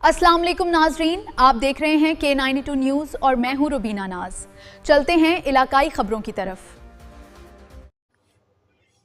अस्सलाम वालेकुम नाजरीन, आप देख रहे हैं K92 न्यूज़ और मैं हूं रुबीना नाज। चलते हैं इलाकाई खबरों की तरफ।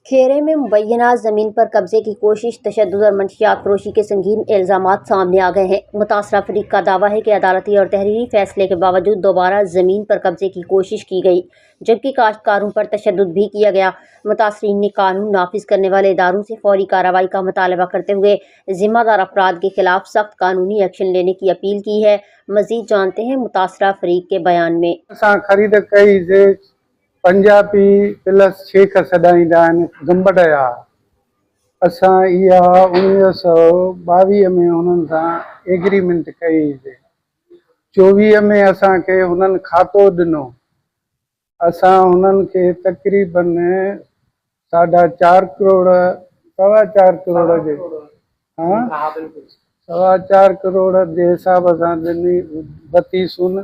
खेरे में मुबैना ज़मीन पर कब्जे की कोशिश, तशद्दुद और मंशियात फरोशी के संगीन इल्ज़ामात सामने आ गए हैं। मुतासरा फरीक का दावा है कि अदालती और तहरीरी फैसले के बावजूद दोबारा ज़मीन पर कब्जे की कोशिश की गई, जबकि काश्तकारों पर तशद्दुद भी किया गया। मुतासरीन ने कानून नाफिज करने वाले इदारों से फौरी कार्रवाई का मुतालबा करते हुए जिम्मेदार अफराद के खिलाफ सख्त कानूनी एक्शन लेने की अपील की है। मज़ीद जानते हैं मुतासरा फरीक के बयान में। खरीद कई जे पंजाबी प्लस शेख सॾाईंदा आहिनि गंबड़ जा। असां इहा 1922 में हुननि सां एग्रीमेंट कईसीं। 24 में असांखे हुननि खातो ॾिनो। असां हुननि खे तक़रीबन 4.5 करोड़ 4.25 करोड़ जे 4.25 करोड़ जे हिसाब सां ॾिनी वतीसूं।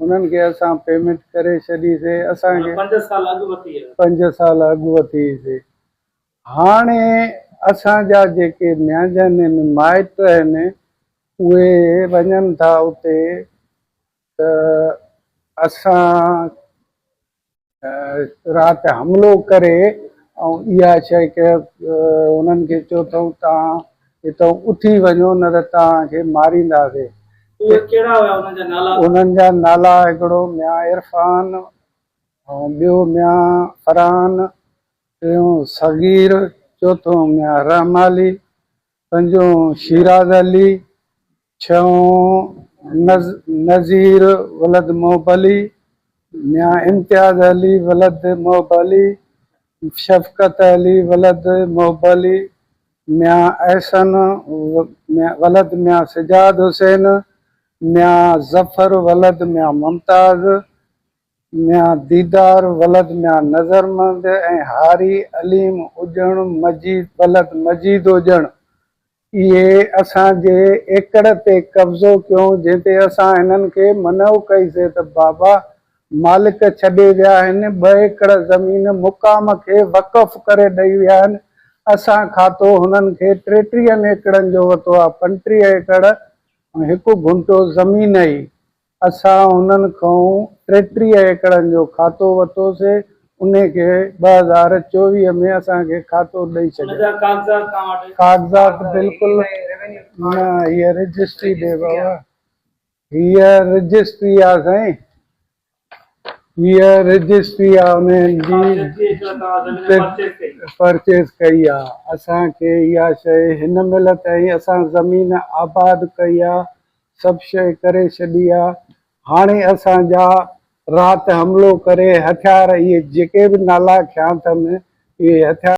उन्हनि खे असां पेमेंट करे छॾीसीं। असांखे 5 साल अॻु वतीसीं। हाणे असांजा जेके न्याजन आहिनि, माइट आहिनि, उहे वञनि था उते, त असां राति हमिलो करे ऐं इहा शइ के उन्हनि खे चयो अथऊं तव्हां हितां उथी वञो, न त तव्हांखे मारींदासीं। उन्हनि जा नाला हिकिड़ो मियां इरफान ऐं ॿियो मियां फरहान, टियों सगीर, चौथों मियां रहमाली, पंजों शिराज अली, छहों नज़ीर वलद मोहबली, मियां इम्तियाज़ अली वलद मोहबली, शफ़क़त अली वलद मोहबली, मियां एहसन वलद मियां सिजाद हुसैन, मियां ज़फ़र वलद मियां मुमताज़, मियां दीदार वलद मियां नज़रमंद ऐं हारी अलीम उजण मजीद वलद मजीद उजण। इहे असांजे एकड़ ते कब्ज़ो कयूं, जंहिं ते असां हिननि खे मनउ कईसीं त बाबा मालिक छॾे विया आहिनि। 2 एकड़ ज़मीन मुक़ाम खे वक़फ़ करे ॾेई विया आहिनि। असां खातो हुननि खे 33 एकड़नि जो वरितो आहे, 35 एकड़ ऐं 1 गुंठो ज़मीन ई। असां हुननि खां 33 एकड़नि जो खातो वरितोसीं। उन खे 2024 में असांखे खातो ॾेई छॾियो। कागज़ात बिल्कुलु न, हीअ रजिस्ट्री ॾे बाबा, हीअ रजिस्ट्री आहे साईं, हीअ रजिस्ट्री आहे उन्हनि जी परचेज कई आहे। असांखे इहा शइ हिन महिल ताईं असां ज़मीन आबाद कई आहे, सभु शइ करे छॾी आहे। हाणे असांजा राति हमिलो करे हथियार, इहे जेके बि नाला खयां अथनि, इहे हथियार